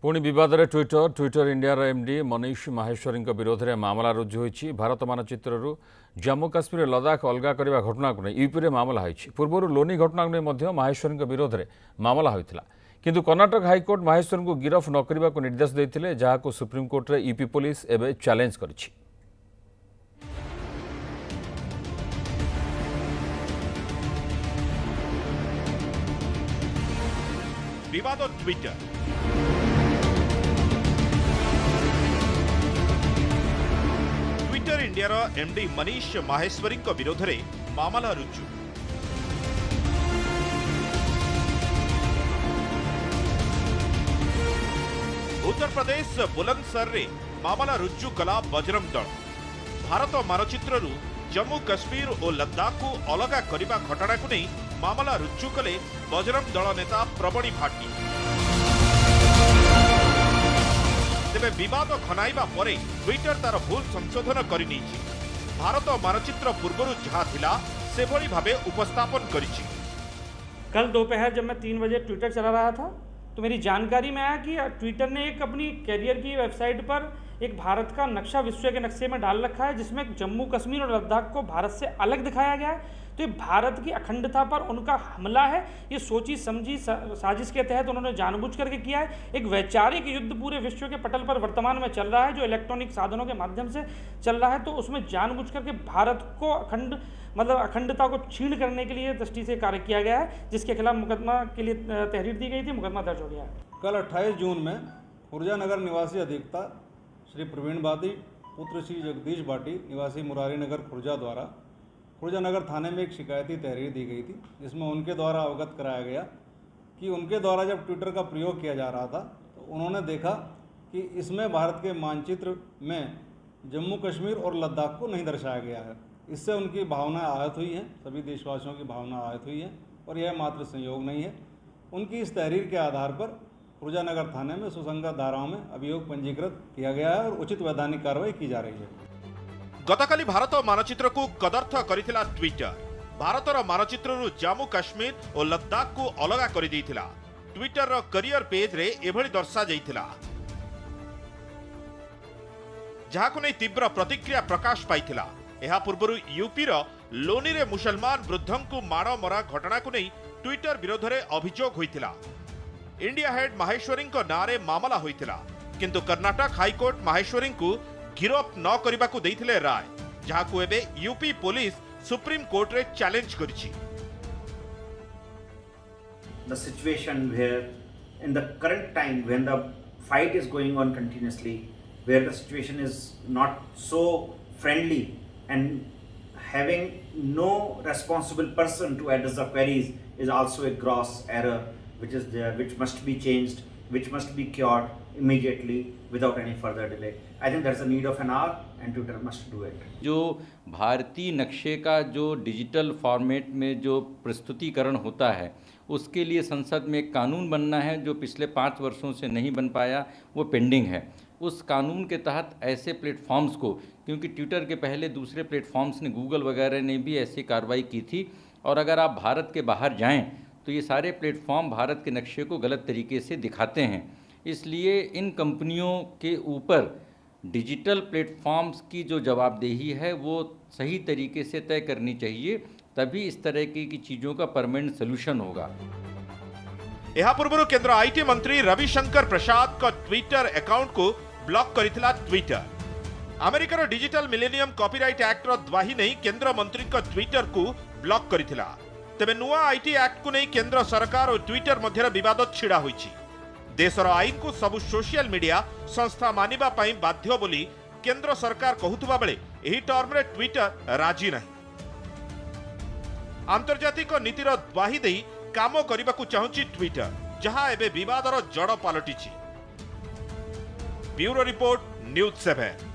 पुणी विवाद में Twitter India MD Manish Maheshwari विरोध में मामला रुजु होती। भारत मानचित्रु जम्मू काश्मीर लद्दाख अलग करने घटना को नहीं यूपी में मामला होती। पूर्व लोनी घटना को नहीं माहेश्वरी विरोध में मामला होता किंतु कर्नाटक हाइकोर्ट माहेश्वरी को गिरफ न करने को निर्देश देते जहां सुप्रीमकोर्ट में यूपी पुलिस एवं चैलेंज करिछि। विवाद Twitter India MD Manish Maheshwari विरोध में मामला रुजु। उत्तर प्रदेश बुलंदशहर रे मामला रुजु कला बजरंग दल। भारत मानचित्र जम्मू काश्मीर और लद्दाख को अलग करने घटना को नहीं मामला रुजु कले बजरंग दल नेता प्रबणी भाटी। तेबे विवाद घनाइबा परे ट्विटर तार भूल संशोधन करनी। भारत मानचित्र पूर्व जहाँ थिला से भली भावे उपस्थापन करिछि। कल दोपहर जब मैं 3 बजे ट्विटर चला रहा था तो मेरी जानकारी में आया कि ट्विटर ने एक अपनी कैरियर की वेबसाइट पर एक भारत का नक्शा विश्व के नक्शे में डाल रखा है जिसमें जम्मू कश्मीर और लद्दाख को भारत से अलग दिखाया गया है। तो ये भारत की अखंडता पर उनका हमला है। ये सोची समझी साजिश के तहत उन्होंने जानबूझ करके किया है। एक वैचारिक युद्ध पूरे विश्व के पटल पर वर्तमान में चल रहा है जो इलेक्ट्रॉनिक साधनों के माध्यम से चल रहा है। तो उसमें जानबूझ करके भारत को अखंडता को छीन करने के लिए दृष्टि से कार्य किया गया है, जिसके खिलाफ मुकदमा के लिए तहरीर दी गई थी। मुकदमा दर्ज हो गया है। कल 28 जून में खुर्जा नगर निवासी अधिवक्ता श्री प्रवीण बाती पुत्र श्री जगदीश बाटी निवासी मुरारी नगर खुर्जा द्वारा खुर्जा नगर थाने में एक शिकायती तहरीर दी गई थी, जिसमें उनके द्वारा अवगत कराया गया कि उनके द्वारा जब ट्विटर का प्रयोग किया जा रहा था तो उन्होंने देखा कि इसमें भारत के मानचित्र में जम्मू कश्मीर और लद्दाख को नहीं दर्शाया गया है। इससे उनकी भावना आहत हुई है, सभी देशवासियों की भावना आहत हुई है और यह मात्र संयोग नहीं है। उनकी इस तहरीर के आधार पर खुर्जा नगर थाने में सुसंगत धाराओं में अभियोग पंजीकृत किया गया है और उचित वैधानिक कार्रवाई की जा रही है। गतकाली भारत मानचित्र को कदर्थ करिथिला ट्विटर। भारतर मानचित्र जम्मू काश्मीर और लद्दाख को अलग कर देइथिला। ट्विटर रो करियर पेज रे एभली दर्शा जाइथिला, जहा को नै तीव्र प्रतिक्रिया प्रकाश पाइथिला। एहा पूर्व यूपी रो लोनी रे मुसलमान वृद्धं को माड़ मरा घटना को नै ट्विटर विरोध रे अभियोग होइथिला। इंडिया हेड माहेश्वरी नारे मामला होइथिला, किंतु कर्नाटक हाईकोर्ट माहेश्वरी को गिरफ न करने को देइथिले राय, जहां को एबे यूपी पुलिस सुप्रीम कोर्ट रे challenge करिछि। The situation where in the current time when the fight is going on continuously, where the situation is not so friendly and having no responsible person to address the queries is also a gross error which is there, which must be changed, which must be cured immediately without any further delay. I think there's a need of an hour and Twitter must do it. जो भारतीय नक्शे का जो digital format में जो प्रस्तुतिकरण होता है उसके लिए संसद में एक कानून बनना है जो पिछले 5 वर्षों से नहीं बन पाया, वो पेंडिंग है। उस कानून के तहत ऐसे प्लेटफॉर्म्स को, क्योंकि ट्विटर के पहले दूसरे प्लेटफॉर्म्स ने, गूगल वगैरह ने भी ऐसी कार्रवाई की थी, और अगर आप भारत के बाहर जाएं तो ये सारे प्लेटफॉर्म भारत के नक्शे को गलत तरीके से दिखाते हैं। इसलिए इन कंपनियों के ऊपर डिजिटल प्लेटफॉर्म्स की जो जवाबदेही है वो सही तरीके से तय करनी चाहिए, तभी इस तरह की चीज़ों का परमानेंट सोल्यूशन होगा। यह पूर्व केंद्र आईटी मंत्री रविशंकर प्रसाद का ट्विटर अकाउंट को ब्लॉक करिथिला ट्विटर। अमेरिकार डिजिटल मिलेनियम कॉपीराइट एक्ट रो द्वाही नहीं केंद्र मंत्री का ट्विटर को ब्लॉक करिथिला। तेबे नुआ आईटी एक्ट को नहीं केंद्र सरकार और ट्विटर मध्य विवाद छिड़ा होइछि। देशर आईन को सबु सोशल मीडिया संस्था मानिबा पई बाध्य बोली केंद्र सरकार कहूथुबा बेले एही टर्म रे ट्विटर राजी नहीं। आंतर्जातिक नीतिर द्वाही देई काम करने को चाहूँगी ट्विटर, जहां एबे विवादर जड़ पलटिछि। Bureau report, news 7।